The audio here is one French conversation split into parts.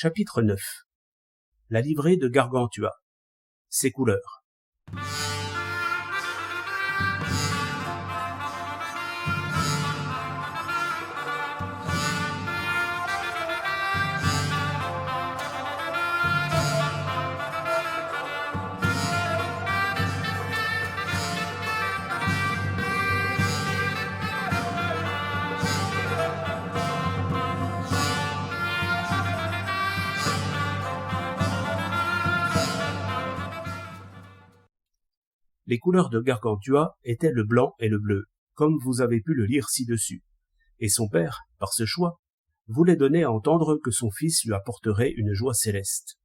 Chapitre 9. La livrée de Gargantua. Ses couleurs. Les couleurs de Gargantua étaient le blanc et le bleu, comme vous avez pu le lire ci-dessus. Et son père, par ce choix, voulait donner à entendre que son fils lui apporterait une joie céleste.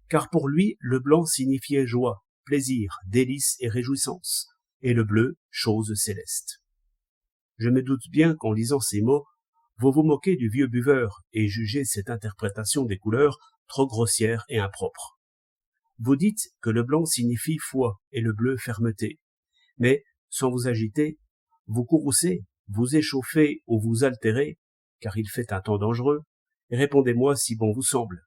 Car pour lui, le blanc signifiait joie, plaisir, délice et réjouissance, et le bleu, chose céleste. Je me doute bien qu'en lisant ces mots, vous vous moquez du vieux buveur et jugez cette interprétation des couleurs trop grossière et impropre. Vous dites que le blanc signifie foi et le bleu fermeté. Mais, sans vous agiter, vous courroucez, vous échauffez ou vous altérez, car il fait un temps dangereux, et répondez-moi si bon vous semble.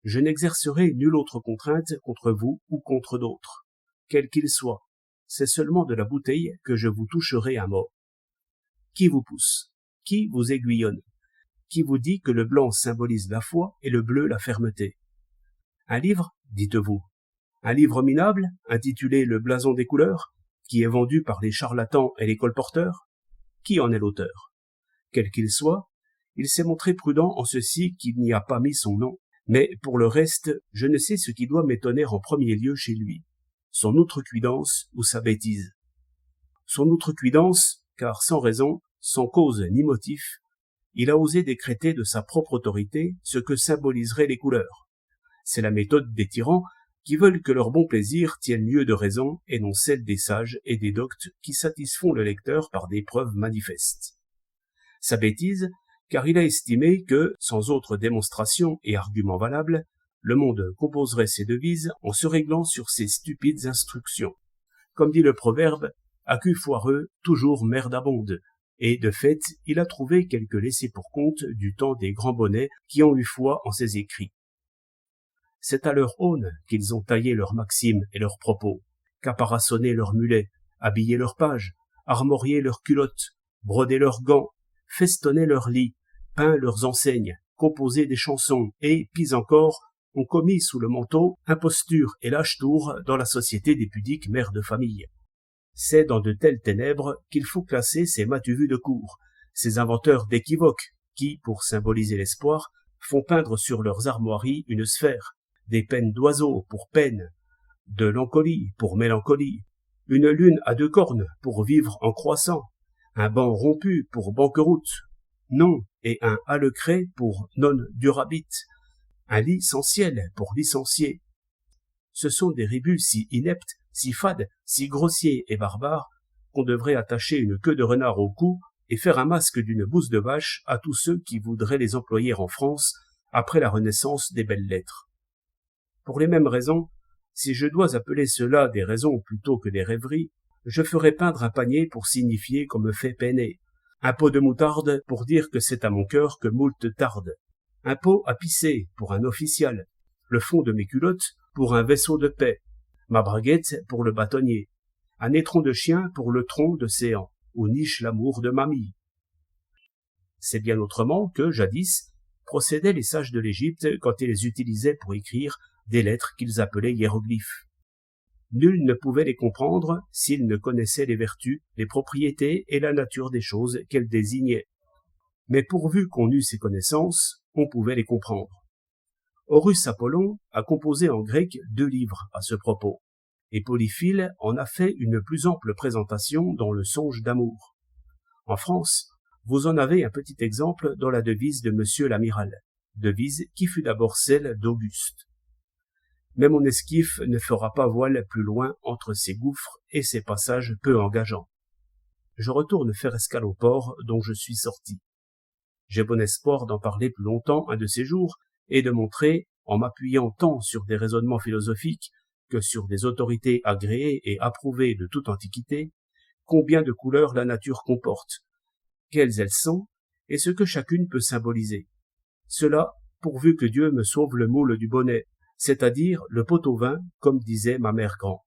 Je n'exercerai nulle autre contrainte contre vous ou contre d'autres, quel qu'il soit. C'est seulement de la bouteille que je vous toucherai un mot. Qui vous pousse? Qui vous aiguillonne? Qui vous dit que le blanc symbolise la foi et le bleu la fermeté? Un livre, dites-vous. Un livre minable, intitulé Le blason des couleurs, qui est vendu par les charlatans et les colporteurs? Qui en est l'auteur? Quel qu'il soit, il s'est montré prudent en ceci qu'il n'y a pas mis son nom, mais pour le reste, je ne sais ce qui doit m'étonner en premier lieu chez lui. Son outrecuidance ou sa bêtise. Son outrecuidance, car sans raison, sans cause ni motif, il a osé décréter de sa propre autorité ce que symboliseraient les couleurs. C'est la méthode des tyrans qui veulent que leur bon plaisir tienne lieu de raison et non celle des sages et des doctes qui satisfont le lecteur par des preuves manifestes. Sa bêtise, car il a estimé que, sans autre démonstration et argument valable, le monde composerait ses devises en se réglant sur ses stupides instructions. Comme dit le proverbe, à cul foireux, toujours merde abonde. Et de fait, il a trouvé quelques laissés-pour-compte du temps des grands bonnets qui ont eu foi en ses écrits. C'est à leur aune qu'ils ont taillé leurs maximes et leurs propos, caparaçonné leurs mulets, habillé leurs pages, armorié leurs culottes, brodé leurs gants, festonné leurs lits, peint leurs enseignes, composé des chansons et, pis encore, ont commis sous le manteau imposture et lâche tour dans la société des pudiques mères de famille. C'est dans de telles ténèbres qu'il faut classer ces matuvus de cour, ces inventeurs d'équivoques qui, pour symboliser l'espoir, font peindre sur leurs armoiries une sphère, des peines d'oiseaux pour peine, de l'encolie pour mélancolie, une lune à deux cornes pour vivre en croissant, un banc rompu pour banqueroute, non, et un hallecret pour non durabit, un lit sans ciel pour licencié. Ce sont des ribules si ineptes, si fades, si grossiers et barbares, qu'on devrait attacher une queue de renard au cou et faire un masque d'une bouse de vache à tous ceux qui voudraient les employer en France après la renaissance des belles lettres. Pour les mêmes raisons, si je dois appeler cela des raisons plutôt que des rêveries, je ferai peindre un panier pour signifier qu'on me fait peiner, un pot de moutarde pour dire que c'est à mon cœur que moult tarde, un pot à pisser pour un official, le fond de mes culottes pour un vaisseau de paix, ma braguette pour le bâtonnier, un étron de chien pour le tronc de séant, où niche l'amour de mamie. C'est bien autrement que, jadis, procédaient les sages de l'Égypte quand ils utilisaient pour écrire des lettres qu'ils appelaient hiéroglyphes. Nul ne pouvait les comprendre s'il ne connaissait les vertus, les propriétés et la nature des choses qu'elles désignaient. Mais pourvu qu'on eût ces connaissances, on pouvait les comprendre. Horus Apollon a composé en grec 2 livres à ce propos, et Polyphile en a fait une plus ample présentation dans le Songe d'amour. En France, vous en avez un petit exemple dans la devise de Monsieur l'Amiral, devise qui fut d'abord celle d'Auguste. Mais mon esquif ne fera pas voile plus loin entre ces gouffres et ces passages peu engageants. Je retourne faire escale au port dont je suis sorti. J'ai bon espoir d'en parler plus longtemps un de ces jours et de montrer, en m'appuyant tant sur des raisonnements philosophiques que sur des autorités agréées et approuvées de toute antiquité, combien de couleurs la nature comporte, quelles elles sont et ce que chacune peut symboliser. Cela pourvu que Dieu me sauve le moule du bonnet, c'est-à-dire le pot au vin, comme disait ma mère grand.